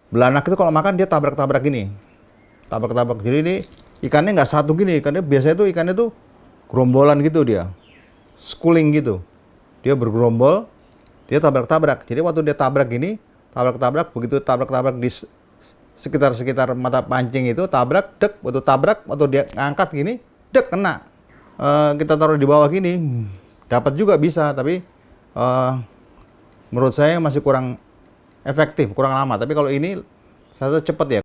Belanak itu kalau makan dia tabrak-tabrak gini, tabrak-tabrak. Jadi ini ikannya nggak satu gini, ikannya biasanya tuh ikannya tuh gerombolan gitu dia, schooling gitu. Dia bergerombol, dia tabrak-tabrak. Jadi waktu dia tabrak gini, tabrak-tabrak, begitu tabrak-tabrak di sekitar mata pancing itu, tabrak, dek, waktu dia ngangkat gini, dek, kena. Kita taruh di bawah gini, dapat juga bisa, tapi menurut saya masih kurang efektif, kurang lama. Tapi kalau ini, saya rasa cepat ya.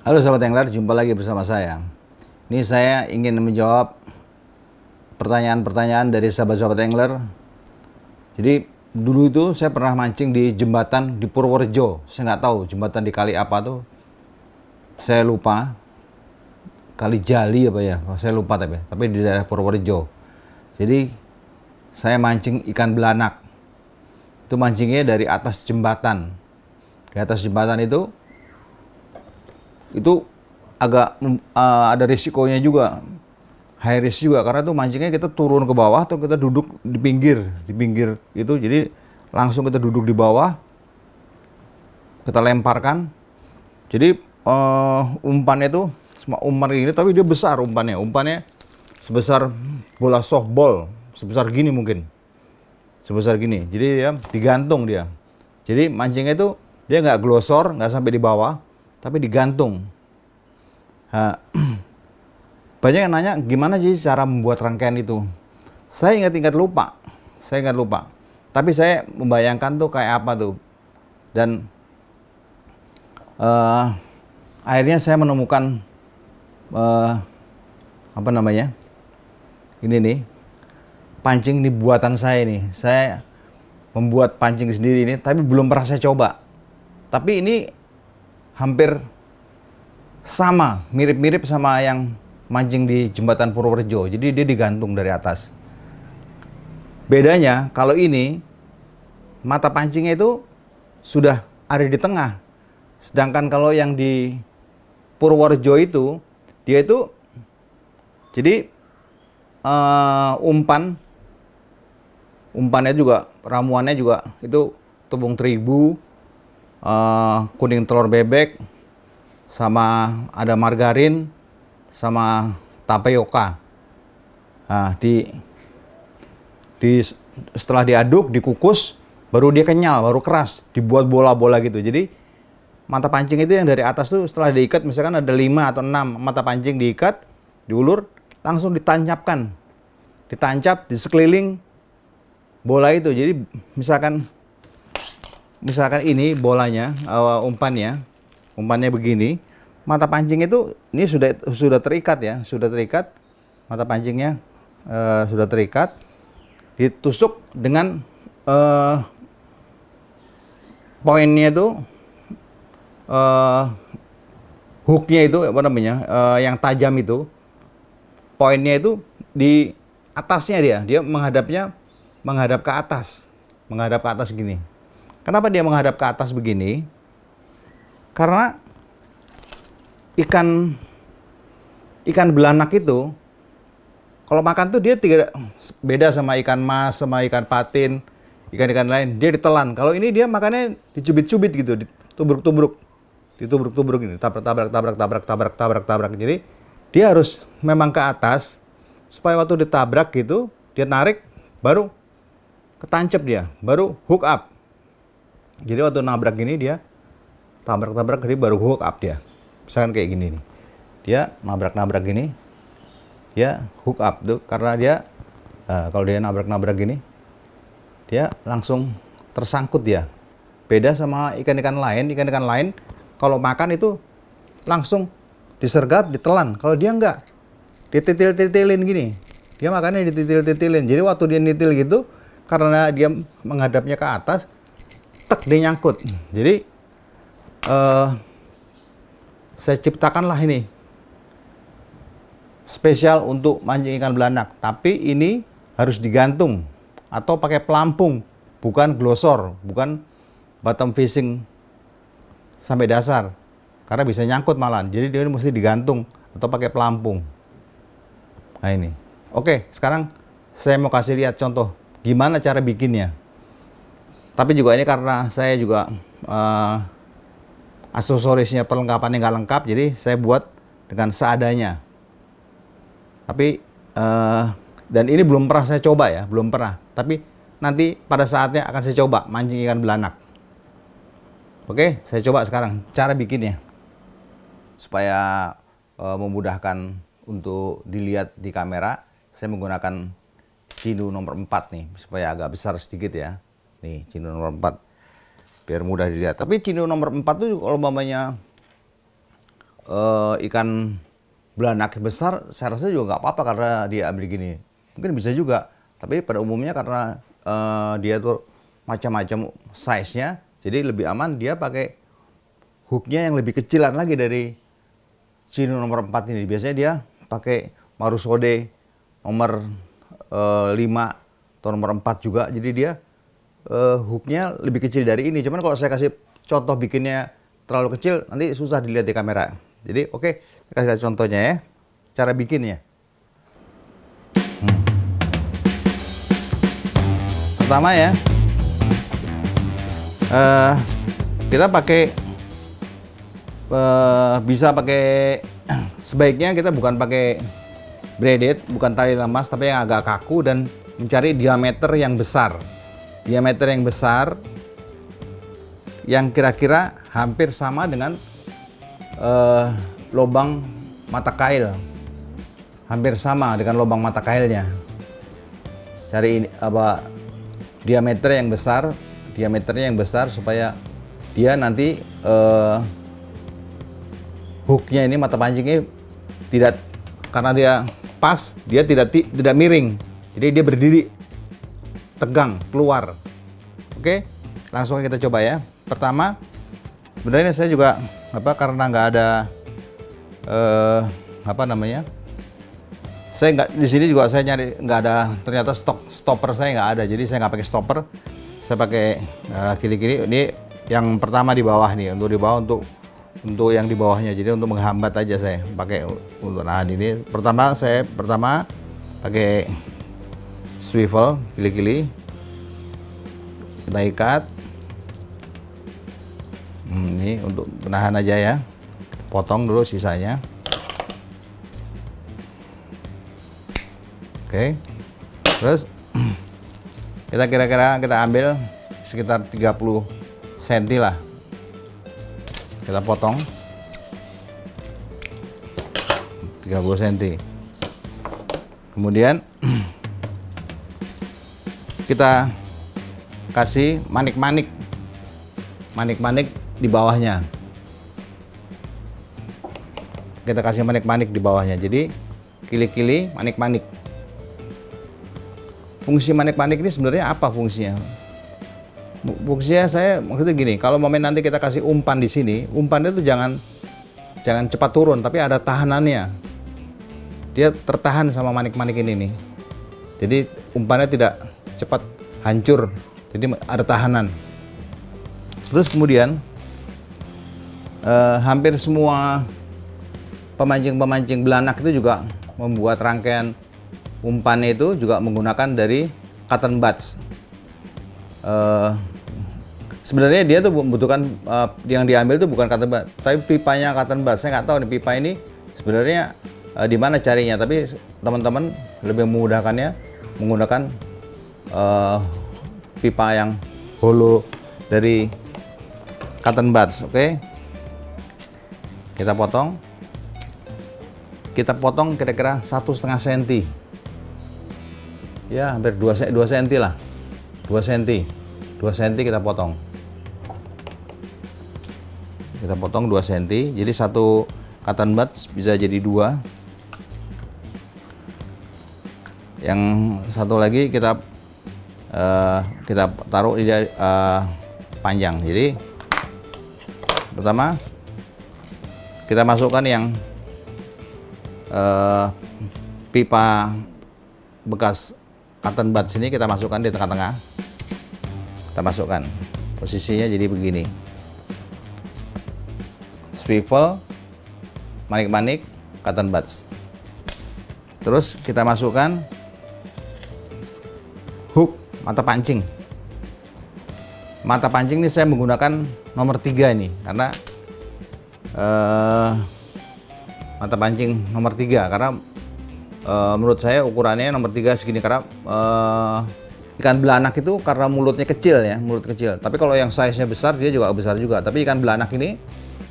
Halo sahabat angler, jumpa lagi bersama saya. Ini saya ingin menjawab pertanyaan-pertanyaan dari sahabat-sahabat angler. Jadi dulu itu saya pernah mancing di jembatan di Purworejo. Saya nggak tahu jembatan di kali apa tuh. Saya lupa. Kali Jali apa ya? Saya lupa tapi di daerah Purworejo. Jadi saya mancing ikan belanak. Itu mancingnya dari atas jembatan. Di atas jembatan itu agak ada risikonya juga, high risk juga, karena tuh mancingnya kita turun ke bawah atau kita duduk di pinggir itu. Jadi langsung kita duduk di bawah, kita lemparkan. Jadi umpannya itu cuma umpan gini, tapi dia besar umpannya sebesar bola softball, sebesar gini mungkin, sebesar gini. Jadi dia digantung dia. Jadi mancingnya itu dia nggak glosor, nggak sampai di bawah, tapi digantung. Banyak yang nanya gimana sih cara membuat rangkaian itu. Saya ingat lupa. Tapi saya membayangkan tuh kayak apa tuh. Dan akhirnya saya menemukan apa namanya? Ini nih, pancing di buatan saya nih. Saya membuat pancing sendiri ini, tapi belum pernah saya coba. Tapi ini hampir sama, mirip-mirip sama yang mancing di jembatan Purworejo. Jadi dia digantung dari atas. Bedanya kalau ini mata pancingnya itu sudah ada di tengah. Sedangkan kalau yang di Purworejo itu dia itu jadi umpannya juga, ramuannya juga itu tepung terigu, kuning telur bebek, sama ada margarin, sama tapioka. Nah, setelah diaduk, dikukus, baru dia kenyal, baru keras, dibuat bola-bola gitu. Jadi mata pancing itu yang dari atas tuh setelah diikat, misalkan ada 5 atau 6 mata pancing diikat, diulur, langsung ditancapkan. Ditancap di sekeliling bola itu. Jadi misalkan ini bolanya, umpannya begini, mata pancing itu ini sudah terikat ya, mata pancingnya sudah terikat, ditusuk dengan poinnya itu, hooknya itu apa namanya, yang tajam itu, poinnya itu di atasnya, dia menghadap ke atas gini. Kenapa dia menghadap ke atas begini? Karena ikan belanak itu kalau makan tuh dia beda sama ikan mas, sama ikan patin, ikan-ikan lain, dia ditelan. Kalau ini dia makannya dicubit-cubit gitu, ditubruk-tubruk ini, tabrak. Jadi dia harus memang ke atas supaya waktu ditabrak gitu, dia narik, baru ketancap dia, baru hook up. Jadi waktu nabrak gini dia tabrak, jadi baru hook up dia. Misalkan kayak gini nih, dia nabrak gini, dia hook up tuh, karena dia kalau dia nabrak gini, dia langsung tersangkut dia. Beda sama ikan-ikan lain kalau makan itu langsung disergap, ditelan. Kalau dia enggak, dititil-titilin gini, dia makannya dititil-titilin. Jadi waktu dia nitil gitu, karena dia menghadapnya ke atas, tek, dia nyangkut. Jadi saya ciptakanlah ini spesial untuk mancing ikan belanak, tapi ini harus digantung atau pakai pelampung, bukan glosor, bukan bottom fishing sampai dasar, karena bisa nyangkut malahan. Jadi dia mesti digantung atau pakai pelampung. Nah ini, oke, sekarang saya mau kasih lihat contoh gimana cara bikinnya. Tapi juga ini karena saya juga aksesorisnya perlengkapannya nggak lengkap, jadi saya buat dengan seadanya. Tapi dan ini belum pernah saya coba ya, belum pernah. Tapi nanti pada saatnya akan saya coba mancing ikan belanak. Oke, saya coba sekarang cara bikinnya supaya memudahkan untuk dilihat di kamera. Saya menggunakan Cinu nomor 4 nih supaya agak besar sedikit ya. Nih Cinu nomor 4 biar mudah dilihat. Tapi Cinu nomor 4 tuh kalau umpamanya ikan belanak besar, saya rasa juga nggak apa-apa karena dia ambil gini. Mungkin bisa juga, tapi pada umumnya karena dia tuh macam-macam size-nya, jadi lebih aman dia pakai hooknya yang lebih kecilan lagi dari Cinu nomor 4 ini. Biasanya dia pakai Marusode nomor 5 atau nomor 4 juga, jadi dia hooknya lebih kecil dari ini. Cuman kalau saya kasih contoh bikinnya terlalu kecil, nanti susah dilihat di kamera. Jadi oke, saya kasih lihat contohnya ya, cara bikinnya. Pertama ya, kita pakai bisa pakai, sebaiknya kita bukan pakai braided, bukan tali lemas, tapi yang agak kaku dan mencari diameter yang besar. Diameter yang besar yang kira-kira hampir sama dengan lubang mata kail, hampir sama dengan lubang mata kailnya. Cari ini apa, diameternya yang besar supaya dia nanti hooknya ini, mata pancingnya tidak, karena dia pas, dia tidak miring, jadi dia berdiri tegang keluar. Oke, langsung kita coba ya. Pertama, sebenarnya saya juga karena nggak ada saya nggak di sini juga, saya nyari nggak ada, ternyata stopper saya nggak ada, jadi saya nggak pakai stopper, saya pakai kili-kili. Ini yang pertama di bawah nih, untuk di bawah, untuk yang di bawahnya, jadi untuk menghambat aja saya pakai untuk nahan ini. Saya pertama pakai swivel, kili-kili, kita ikat. Ini untuk menahan aja ya, potong dulu sisanya. Oke, terus kita kira-kira kita ambil sekitar 30 cm lah, kita potong 30 cm. Kemudian kita kasih manik-manik di bawahnya. Kita kasih manik-manik di bawahnya. Jadi kili-kili, manik-manik. Fungsi manik-manik ini sebenarnya apa fungsinya? Fungsinya saya maksudnya gini, kalau momen nanti kita kasih umpan di sini, umpannya itu jangan cepat turun, tapi ada tahanannya. Dia tertahan sama manik-manik ini nih. Jadi umpannya tidak cepat hancur, jadi ada tahanan. Terus kemudian hampir semua pemancing belanak itu juga membuat rangkaian umpannya itu juga menggunakan dari cotton buds. Sebenarnya dia tuh membutuhkan yang diambil tuh bukan cotton bud, tapi pipanya cotton bud. Saya nggak tahu nih pipa ini sebenarnya di mana carinya, tapi teman-teman lebih memudahkannya menggunakan pipa yang hollow dari cotton buds. Oke, kita potong kira-kira 1,5 cm ya, hampir 2 cm lah, 2 cm kita potong 2 cm. Jadi satu cotton buds bisa jadi 2. Yang satu lagi kita taruh di panjang. Jadi pertama kita masukkan yang pipa bekas cotton buds ini, kita masukkan di tengah-tengah. Kita masukkan, posisinya jadi begini, swivel, manik-manik, cotton buds. Terus kita masukkan hook mata pancing. Mata pancing ini saya menggunakan nomor 3 ini karena mata pancing nomor 3 karena menurut saya ukurannya nomor 3 segini karena ikan belanak itu karena mulutnya kecil ya, mulut kecil. Tapi kalau yang size-nya besar dia juga besar juga. Tapi ikan belanak ini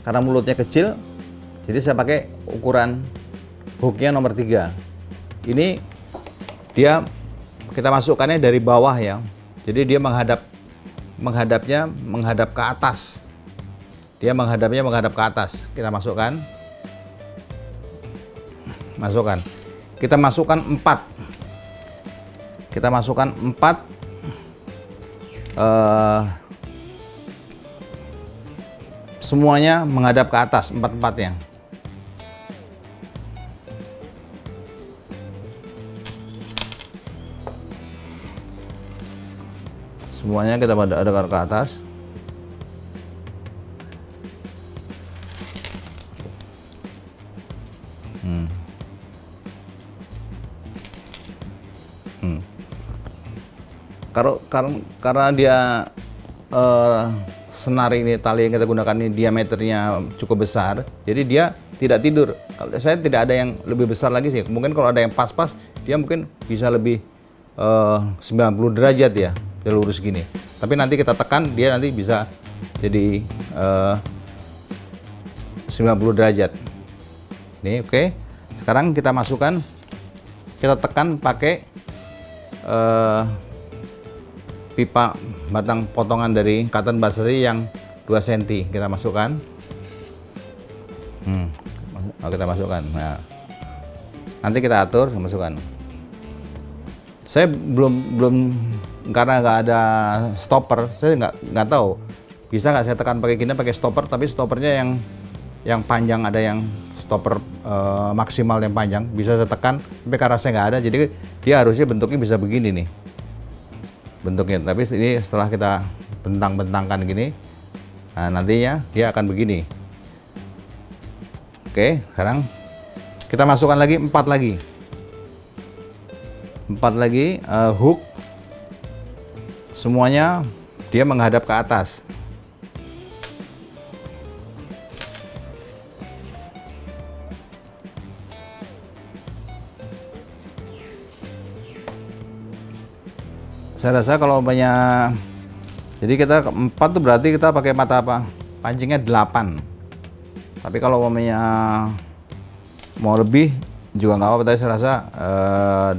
karena mulutnya kecil, jadi saya pakai ukuran hooknya nomor 3. Ini dia kita masukkannya dari bawah ya. Jadi dia menghadapnya menghadap ke atas. Dia menghadap ke atas. Kita masukkan. Kita masukkan 4. Kita masukkan 4 semuanya menghadap ke atas, 4-4-nya. Semuanya kita aduk ke atas. Karena dia senar ini, tali yang kita gunakan ini diameternya cukup besar, jadi dia tidak tidur. Kalau saya tidak ada yang lebih besar lagi sih. Mungkin kalau ada yang pas-pas, dia mungkin bisa lebih 90 derajat ya, dia lurus gini. Tapi nanti kita tekan, dia nanti bisa jadi 90 derajat. Ini oke. Sekarang kita masukkan, kita tekan pakai pipa batang potongan dari cotton bursary yang 2 cm kita masukkan. Kita masukkan. Nah, nanti kita atur, masukkan. Saya belum karena nggak ada stopper, saya nggak tahu bisa nggak saya tekan pakai gini pakai stopper, tapi stoppernya yang panjang, ada yang stopper maksimal yang panjang bisa saya tekan, tapi karena saya nggak ada, jadi dia harusnya bentuknya bisa begini nih bentuknya. Tapi ini setelah kita bentang-bentangkan gini, nah nantinya dia akan begini. Oke, sekarang kita masukkan lagi 4 lagi hook, semuanya dia menghadap ke atas. Saya rasa kalau banyak, jadi kita 4 tuh berarti kita pakai mata pancingnya 8. Tapi kalau mau lebih juga nggak apa-apa, tapi saya rasa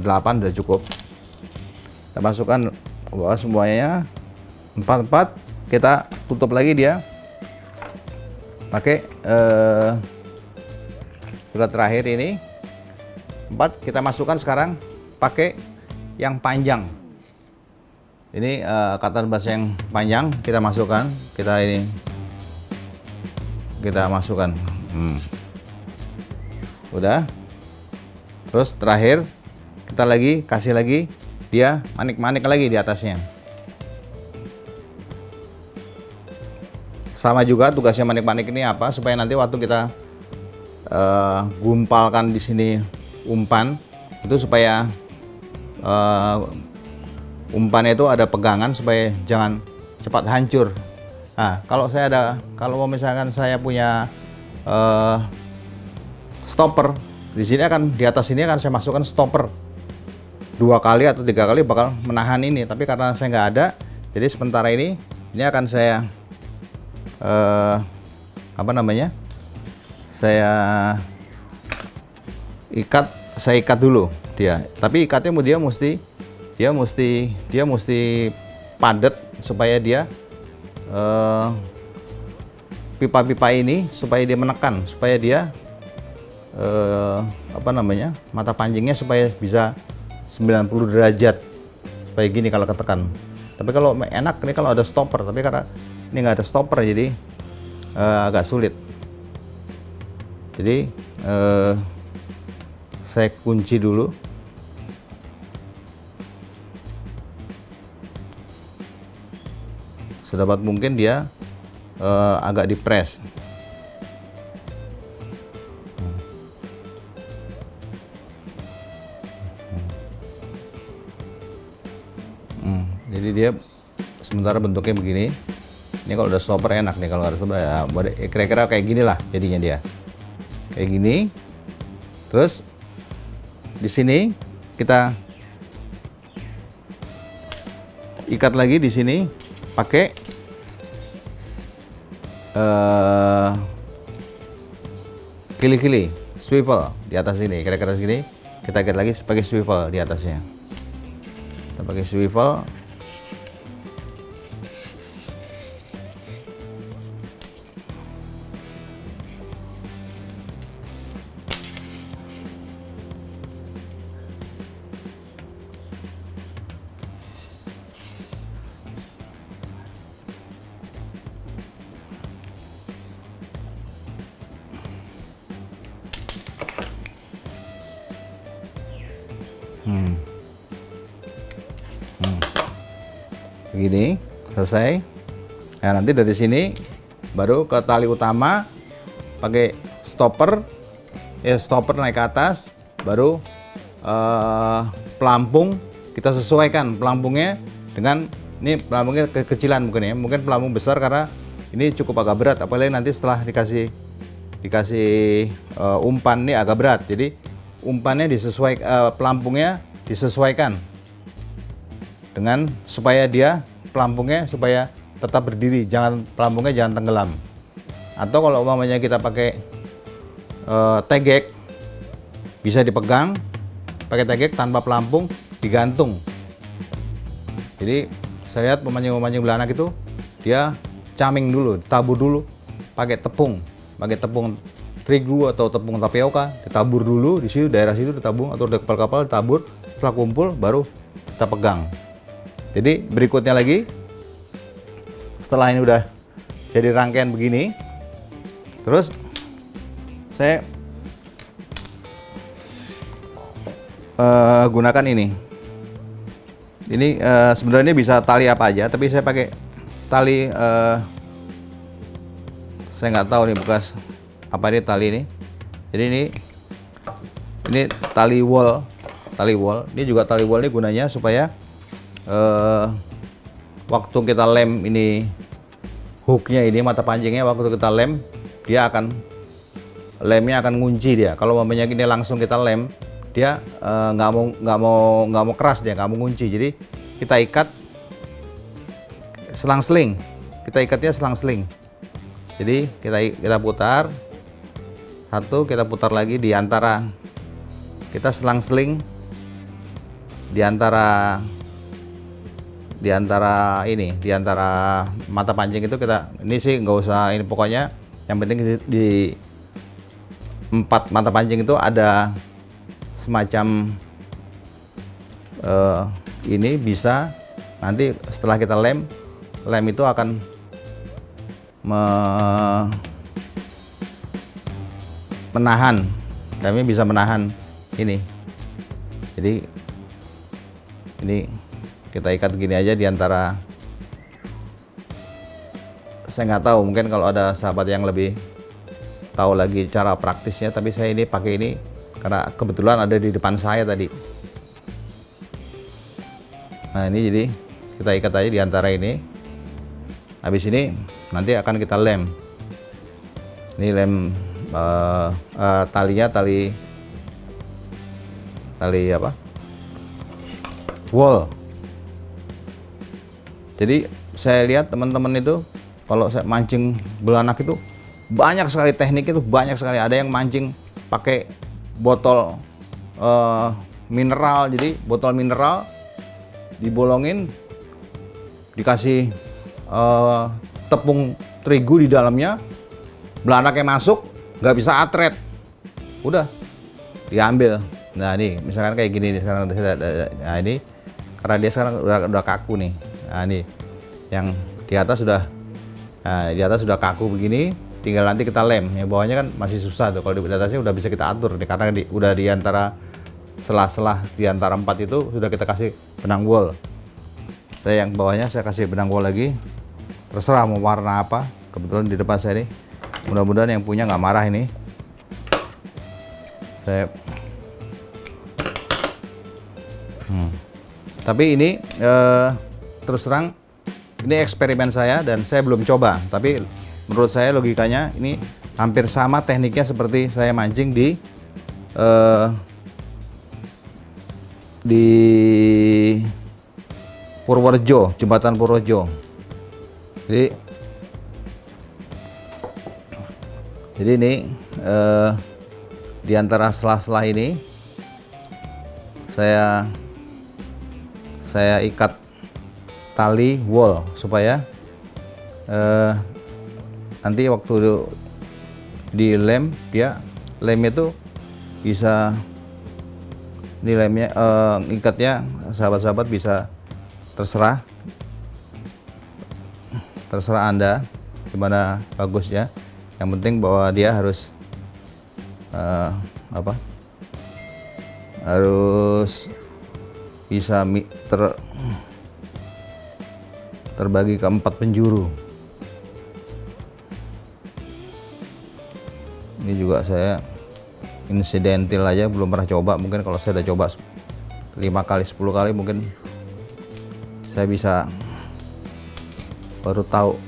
8 udah cukup. Kita masukkan ke bawah semuanya 4, kita tutup lagi dia pakai sudah terakhir ini 4, kita masukkan sekarang pakai yang panjang. Ini cotton bursary yang panjang kita masukkan, kita masukkan. Udah. Terus terakhir kita kasih lagi dia manik-manik lagi di atasnya. Sama juga tugasnya manik-manik ini apa, supaya nanti waktu kita gumpalkan di sini umpan itu supaya umpannya itu ada pegangan supaya jangan cepat hancur. Nah, kalau misalkan saya punya stopper di sini, di atas ini akan saya masukkan stopper 2 kali atau 3 kali bakal menahan ini. Tapi karena saya nggak ada, jadi sementara ini akan saya saya ikat dulu dia. Tapi ikatnya dia mesti padat supaya dia pipa-pipa ini supaya dia menekan, supaya dia mata pancingnya supaya bisa 90 derajat, supaya gini kalau ketekan. Tapi kalau enak ini kalau ada stopper, tapi karena ini nggak ada stopper jadi agak sulit. Jadi saya kunci dulu. Sedapat mungkin dia agak dipres. Jadi dia sementara bentuknya begini. Ini kalau udah stopper enak nih, kalau nggak ada stopper ya kira-kira kayak gini lah jadinya dia. Kayak gini. Terus di sini kita ikat lagi di sini pakai kili-kili swivel di atas sini, kira-kira segini. Kita ikat lagi pakai swivel di atasnya. Kita pakai swivel. Begini selesai. Nah, nanti dari sini baru ke tali utama pakai stopper, stopper naik ke atas, baru pelampung kita sesuaikan pelampungnya dengan ini. Pelampungnya kekecilan mungkin pelampung besar karena ini cukup agak berat, apalagi nanti setelah dikasih umpan ini agak berat, jadi umpannya disesuaikan, pelampungnya disesuaikan dengan supaya dia pelampungnya supaya tetap berdiri, pelampungnya jangan tenggelam. Atau kalau umpamanya kita pakai tegek, bisa dipegang pakai tegek tanpa pelampung, digantung. Jadi saya lihat pemancing belanak itu dia caming dulu, tabur dulu pakai tepung terigu atau tepung tapioka, ditabur dulu di situ, daerah situ ditabung, atau di kapal-kapal ditabur, setelah kumpul baru kita pegang. Jadi berikutnya lagi, setelah ini udah jadi rangkaian begini, terus saya gunakan ini. Ini sebenarnya bisa tali apa aja, tapi saya pakai tali, saya nggak tahu nih bekas apa ini tali ini. Jadi ini tali wol. Ini juga tali wol ini gunanya supaya waktu kita lem ini hooknya ini, mata pancingnya, waktu kita lem lemnya akan ngunci dia. Kalau umpamanya ini langsung kita lem, dia nggak mau keras, dia nggak mau ngunci. Jadi kita ikat selang-seling, kita ikatnya selang-seling. Jadi kita putar satu, kita putar lagi di antara, kita selang-seling di antara mata pancing itu. Kita ini sih nggak usah ini, pokoknya yang penting di 4 mata pancing itu ada semacam ini, bisa nanti setelah kita lem itu akan menahan, kami bisa menahan ini. Jadi ini kita ikat gini aja di antara, saya nggak tahu, mungkin kalau ada sahabat yang lebih tahu lagi cara praktisnya, tapi saya ini pakai ini karena kebetulan ada di depan saya tadi. Nah ini jadi kita ikat aja di antara ini. Habis ini nanti akan kita lem. Ini lem talinya tali apa? Wol. Jadi saya lihat teman-teman itu kalau saya mancing belanak itu banyak sekali teknik, itu banyak sekali. Ada yang mancing pakai botol mineral. Jadi botol mineral dibolongin, dikasih tepung terigu di dalamnya, belanaknya masuk, nggak bisa atret, udah diambil. Nah ini misalkan kayak gini nih sekarang. Nah ini karena dia sekarang udah kaku nih. Nah ini yang di atas sudah, kaku begini, tinggal nanti kita lem. Yang bawahnya kan masih susah tuh, kalau di atasnya udah bisa kita atur nih, karena udah di antara selah-selah di antara 4 itu sudah kita kasih benang wol. Saya yang bawahnya saya kasih benang wol lagi, terserah mau warna apa. Kebetulan di depan saya ini, mudah-mudahan yang punya nggak marah ini. Tapi ini terus terang ini eksperimen saya dan saya belum coba, tapi menurut saya logikanya ini hampir sama tekniknya seperti saya mancing di Purworejo, jembatan Purworejo. Jadi ini di antara sela-sela ini saya ikat tali wall supaya nanti waktu di lemnya tuh bisa, ini lemnya ikatnya sahabat-sahabat bisa terserah Anda gimana bagusnya, yang penting bahwa dia harus harus bisa terbagi ke 4 penjuru. Ini juga saya insidental aja, belum pernah coba. Mungkin kalau saya udah coba 5 kali 10 kali mungkin saya bisa baru tahu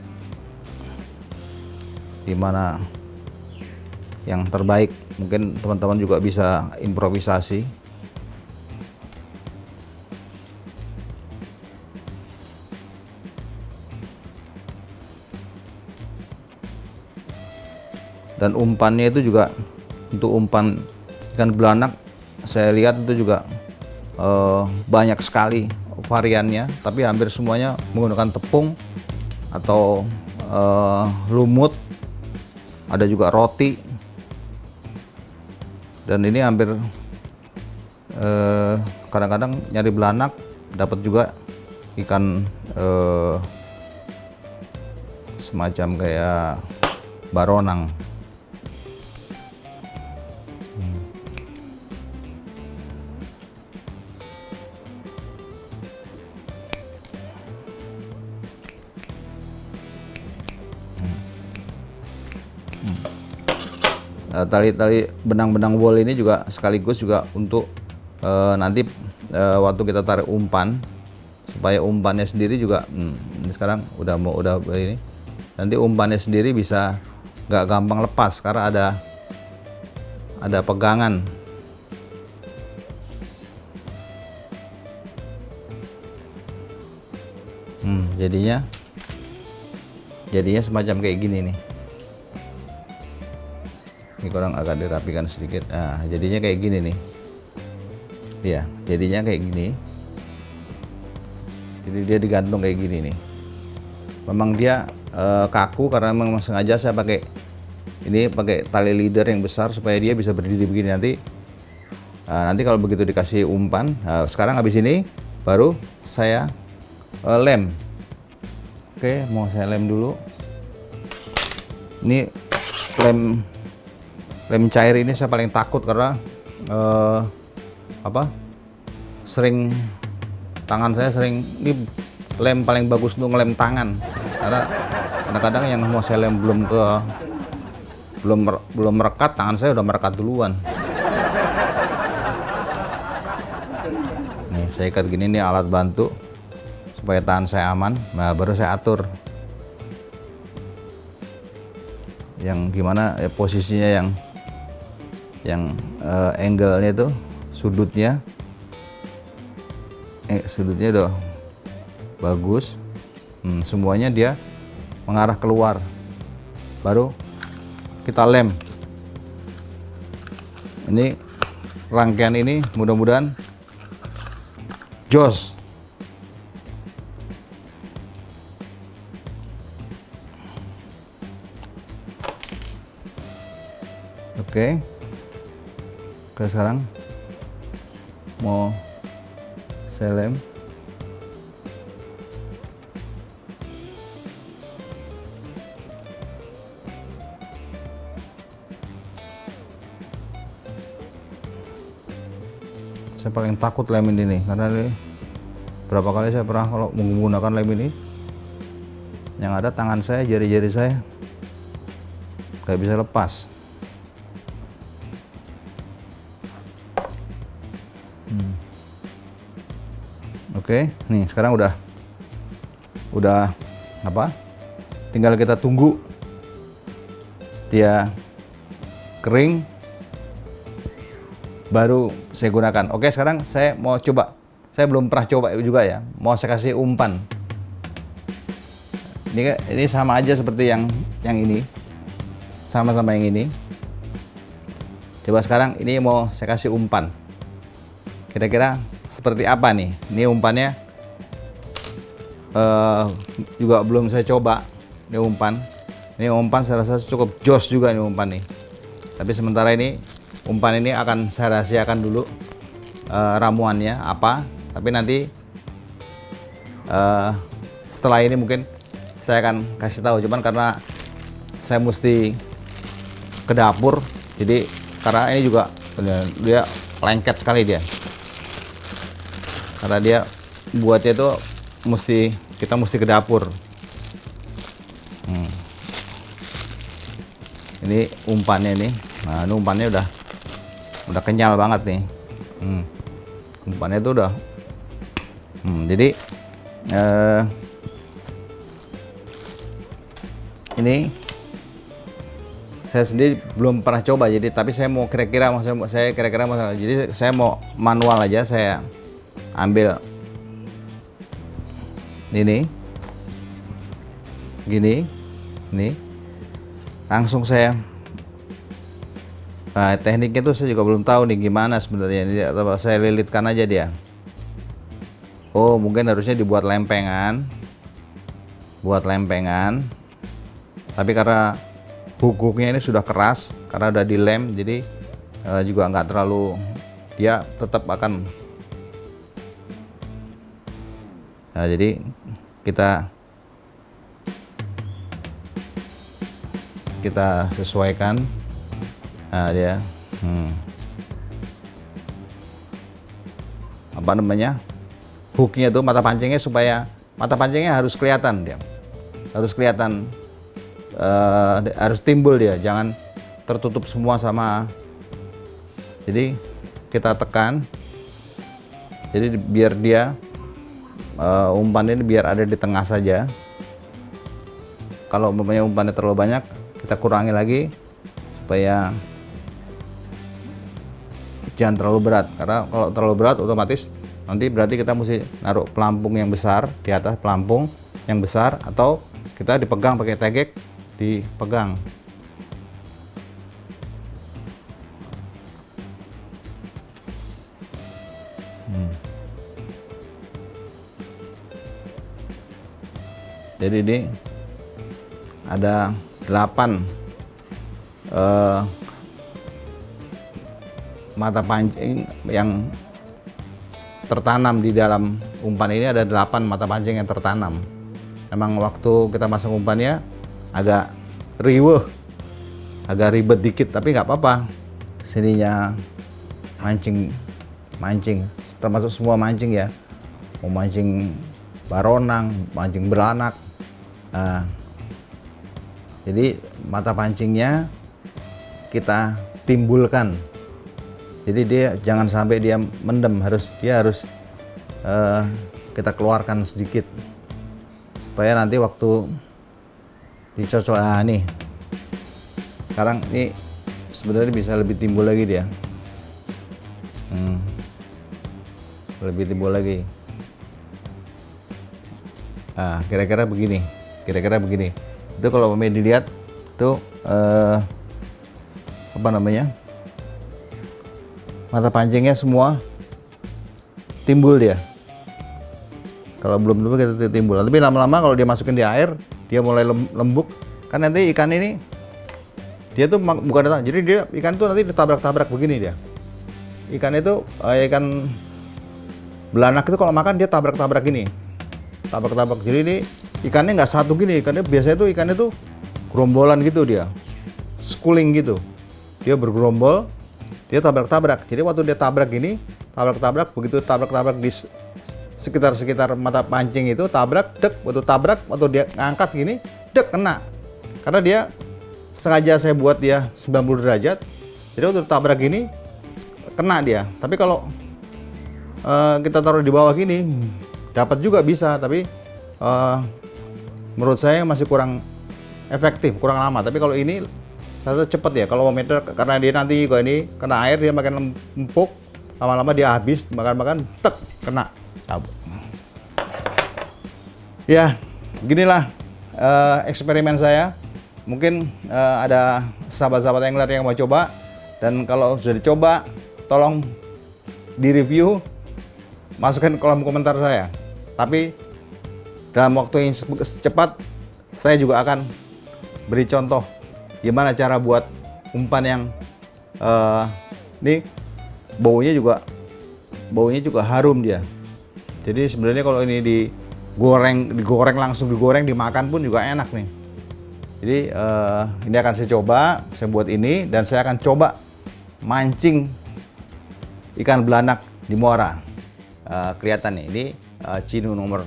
dimana yang terbaik. Mungkin teman-teman juga bisa improvisasi. Dan umpannya itu juga, untuk umpan ikan belanak saya lihat itu juga banyak sekali variannya, tapi hampir semuanya menggunakan tepung atau lumut, ada juga roti. Dan ini hampir kadang-kadang nyari belanak dapat juga ikan semacam kayak baronang. Tali-tali benang-benang wol ini juga sekaligus juga untuk nanti waktu kita tarik umpan, supaya umpannya sendiri juga ini sekarang udah ini, nanti umpannya sendiri bisa nggak gampang lepas karena ada pegangan. Jadinya semacam kayak gini nih. Ini kurang agak dirapikan sedikit. Nah, jadinya kayak gini nih. Ya, jadinya kayak gini. Jadi dia digantung kayak gini nih. Memang dia kaku karena memang sengaja saya pakai tali leader yang besar supaya dia bisa berdiri begini nanti. Nanti kalau begitu dikasih umpan, sekarang habis ini baru saya lem. Oke, mau saya lem dulu. Ini lem cair ini saya paling takut karena sering tangan saya sering, ini lem paling bagus untuk ngelem tangan, karena kadang-kadang yang mau saya lem belum merekat, tangan saya udah merekat duluan. Nih saya ikat gini, nih alat bantu supaya tangan saya aman. Nah baru saya atur yang gimana posisinya, yang angle-nya itu, sudutnya udah bagus. Semuanya dia mengarah keluar, baru kita lem. Ini rangkaian ini mudah-mudahan jos. Oke. Sekarang mau saya lem. Saya paling takut lem ini nih, karena ini berapa kali saya pernah kalau menggunakan lem ini, yang ada tangan saya, jari-jari saya nggak bisa lepas. Oke, nih sekarang udah udah apa, tinggal kita tunggu dia kering baru saya gunakan. Oke, sekarang saya mau coba. Saya belum pernah coba juga ya. Mau saya kasih umpan. Ini sama aja seperti yang ini. Sama-sama yang ini. Coba sekarang ini mau saya kasih umpan. Kira-kira seperti apa nih? Ini umpannya juga belum saya coba. Ini umpan saya rasa cukup jos juga nih umpan nih. Tapi sementara ini umpan ini akan saya rahasiakan dulu ramuannya apa. Tapi nanti setelah ini mungkin saya akan kasih tahu. Cuman karena saya mesti ke dapur, jadi karena ini juga dia lengket sekali dia. Karena dia buatnya itu kita mesti ke dapur. Ini umpannya nih. Nah, ini umpannya udah kenyal banget nih. Umpannya itu udah. Jadi ini saya sendiri belum pernah coba. Jadi tapi saya mau kira-kira jadi saya mau manual aja. Saya ambil ini gini nih, langsung saya tekniknya tuh saya juga belum tahu nih gimana sebenarnya. Ini atau saya lilitkan aja dia. Oh, mungkin harusnya dibuat lempengan, tapi karena hukuknya ini sudah keras karena udah dilem, jadi juga nggak terlalu, dia tetap akan. Nah, jadi kita sesuaikan. Nah, dia apa namanya, hooknya tuh, mata pancingnya, supaya mata pancingnya harus kelihatan, harus timbul dia, jangan tertutup semua sama. Jadi kita tekan, jadi biar dia umpan ini biar ada di tengah saja. Kalau umpamanya umpannya terlalu banyak, kita kurangi lagi supaya jangan terlalu berat. Karena kalau terlalu berat otomatis nanti berarti kita mesti naruh pelampung yang besar di atas pelampung yang besar, atau kita dipegang pakai tegek, dipegang. Jadi ini ada 8 mata pancing yang tertanam di dalam umpan ini. Ada 8 mata pancing yang tertanam. Memang waktu kita masang umpannya agak ribet dikit, tapi nggak apa-apa. Sininya mancing, termasuk semua mancing ya. Mau mancing baronang, mancing beranak. Nah, jadi mata pancingnya kita timbulkan. Jadi dia jangan sampai dia mendem, harus kita keluarkan sedikit supaya nanti waktu dicocok. Nih sekarang ini sebenarnya bisa lebih timbul lagi dia, lebih timbul lagi. Kira-kira begini. Itu kalau mau dilihat tuh apa namanya, mata pancingnya semua timbul dia. Kalau belum kita timbul. Tapi lama-lama kalau dia masukin di air, dia mulai lembut. Kan nanti ikan ini dia tuh bukan datang. Jadi dia ikan tuh nanti ditabrak-tabrak begini dia. Ikan itu ikan belanak itu kalau makan dia tabrak-tabrak gini. Tabrak-tabrak. Jadi ini ikannya nggak satu gini. Biasanya tuh ikannya tuh gerombolan gitu dia. Schooling gitu. Dia bergerombol, dia tabrak-tabrak. Jadi waktu dia tabrak gini, tabrak-tabrak, begitu tabrak-tabrak di sekitar mata pancing itu, tabrak, dek, waktu dia ngangkat gini, dek, kena. Karena dia sengaja saya buat dia 90 derajat. Jadi waktu tabrak gini, kena dia. Tapi kalau kita taruh di bawah gini, dapat juga bisa, tapi menurut saya masih kurang efektif, kurang lama. Tapi kalau ini saya rasa cepet ya. Kalau meter, karena dia nanti kalau ini kena air dia makin empuk, lama-lama dia habis, makan-makan tek kena. Ya, ginilah eksperimen saya. Mungkin ada sahabat-sahabat angler yang mau coba, dan kalau sudah dicoba tolong di review, masukkan ke kolom komentar saya. Tapi dalam waktu yang cepat saya juga akan beri contoh gimana cara buat umpan yang ini baunya juga harum dia. Jadi sebenarnya kalau ini digoreng langsung dimakan pun juga enak nih. Jadi ini akan saya coba, saya buat ini, dan saya akan coba mancing ikan belanak di muara. Kelihatan nih, ini Cino nomor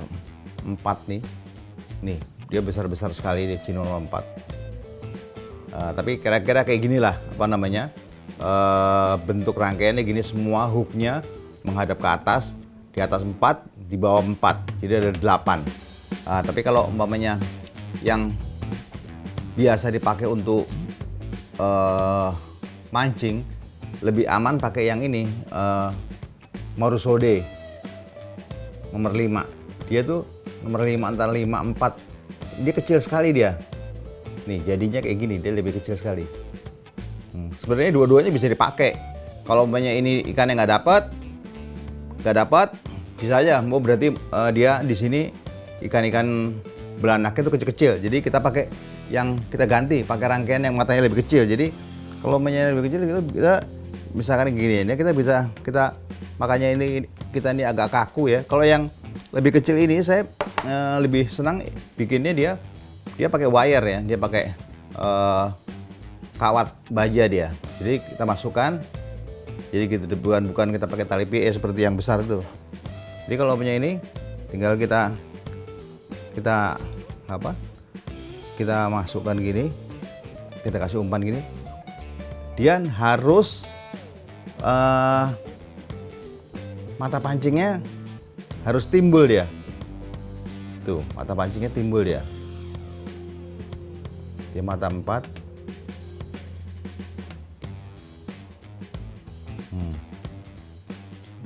4 nih. Nih, dia besar-besar sekali nih Cino nomor 4. Tapi kira-kira kayak gini lah, apa namanya, bentuk rangkaiannya gini, semua hooknya menghadap ke atas, di atas 4, di bawah 4, jadi ada 8. Tapi kalau umpamanya yang biasa dipakai untuk mancing, lebih aman pakai yang ini, Marusode nomor 5. Dia tuh nomor 5, antara 5, 4, dia kecil sekali dia. Nih jadinya kayak gini, dia lebih kecil sekali. Sebenarnya dua-duanya bisa dipakai. Kalau umpamanya ini ikan yang nggak dapat, bisa aja. Mau berarti dia di sini ikan-ikan belanaknya itu kecil-kecil. Jadi kita pakai yang kita ganti, pakai rangkaian yang matanya lebih kecil. Jadi kalau umpamanya lebih kecil, kita misalkan gini, kita makanya ini kita ini agak kaku ya. Kalau yang lebih kecil ini saya lebih senang bikinnya dia pakai wire ya, dia pakai kawat baja dia. Jadi kita masukkan, jadi gitu, bukan kita pakai tali PE seperti yang besar itu. Jadi kalau punya ini tinggal kita masukkan gini, kita kasih umpan gini. Dia harus mata pancingnya harus timbul dia. Tuh, mata pancingnya timbul dia. Dia mata 4.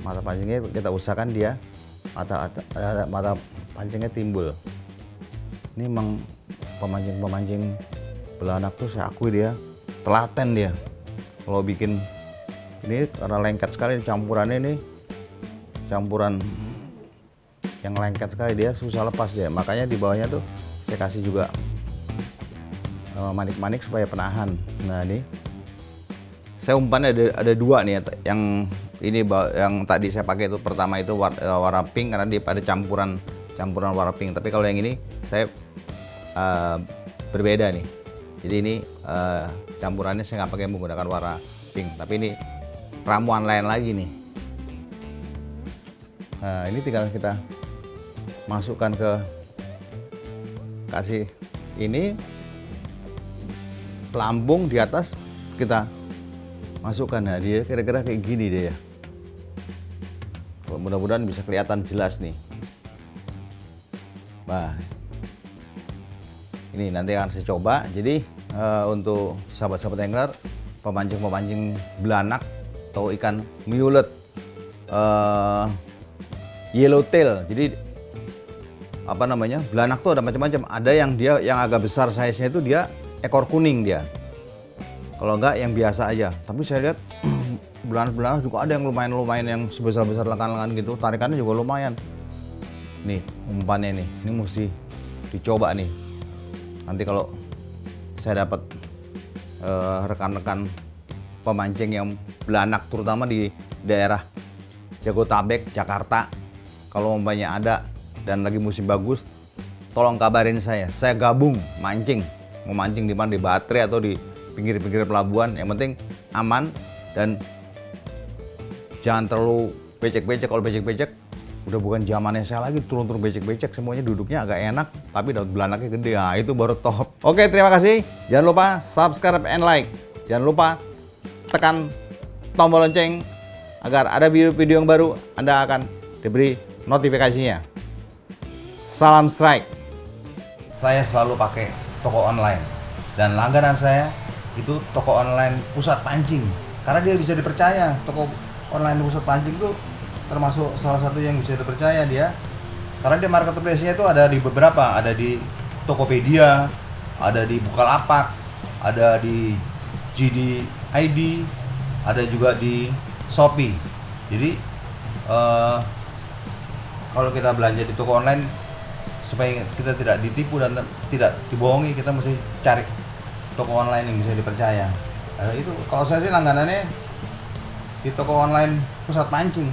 Mata pancingnya kita usahakan dia mata pancingnya timbul. Ini memang pemancing belanak tuh saya akui dia telaten dia. Kalau bikin ini karena lengket sekali campurannya, ini campuran yang lengket sekali, dia susah lepas dia. Makanya di bawahnya tuh saya kasih juga manik-manik supaya penahan. Nah ini saya umpannya ada 2 nih, yang ini yang tadi saya pakai itu pertama itu warna pink karena dia pada campuran warna pink. Tapi kalau yang ini saya berbeda nih. Jadi ini campurannya saya nggak pakai menggunakan warna pink, tapi ini ramuan lain lagi nih. Nah ini tinggal kita masukkan kasih ini pelampung di atas, kita masukkan. Nah dia kira-kira kayak gini deh ya. Mudah-mudahan bisa kelihatan jelas nih. Nah ini nanti akan saya coba. Jadi untuk sahabat-sahabat angler, pemancing belanak atau ikan mulet yellowtail. Jadi apa namanya, belanak tuh ada macam-macam. Ada yang dia yang agak besar size-nya itu dia ekor kuning dia. Kalau enggak yang biasa aja. Tapi saya lihat belanak juga ada yang lumayan yang sebesar-besar lengan-lengan gitu. Tarikannya juga lumayan. Nih umpannya nih. Ini mesti dicoba nih. Nanti kalau saya dapat rekan-rekan pemancing yang belanak terutama di daerah Jabodetabek, Jakarta, kalau umpamanya ada dan lagi musim bagus, tolong kabarin saya gabung mancing. Mau mancing di mana, di baterai atau di pinggir-pinggir pelabuhan, yang penting aman dan jangan terlalu becek-becek. Kalau becek-becek udah bukan zamannya saya lagi, turun-turun becek-becek, semuanya duduknya agak enak tapi dapat belanaknya gede. Nah itu baru top. Oke, terima kasih, jangan lupa subscribe and like, jangan lupa tekan tombol lonceng agar ada video-video yang baru Anda akan diberi notifikasinya. Salam strike. Saya selalu pakai toko online dan langganan saya itu toko online pusat pancing karena dia bisa dipercaya. Toko online pusat pancing itu termasuk salah satu yang bisa dipercaya dia karena dia marketplace-nya itu ada di beberapa, ada di Tokopedia, ada di Bukalapak, ada di JD ID, ada juga di Shopee. Jadi kalau kita belanja di toko online supaya kita tidak ditipu dan tidak dibohongi, kita mesti cari toko online yang bisa dipercaya. Itu kalau saya sih langganannya di toko online pusat pancing.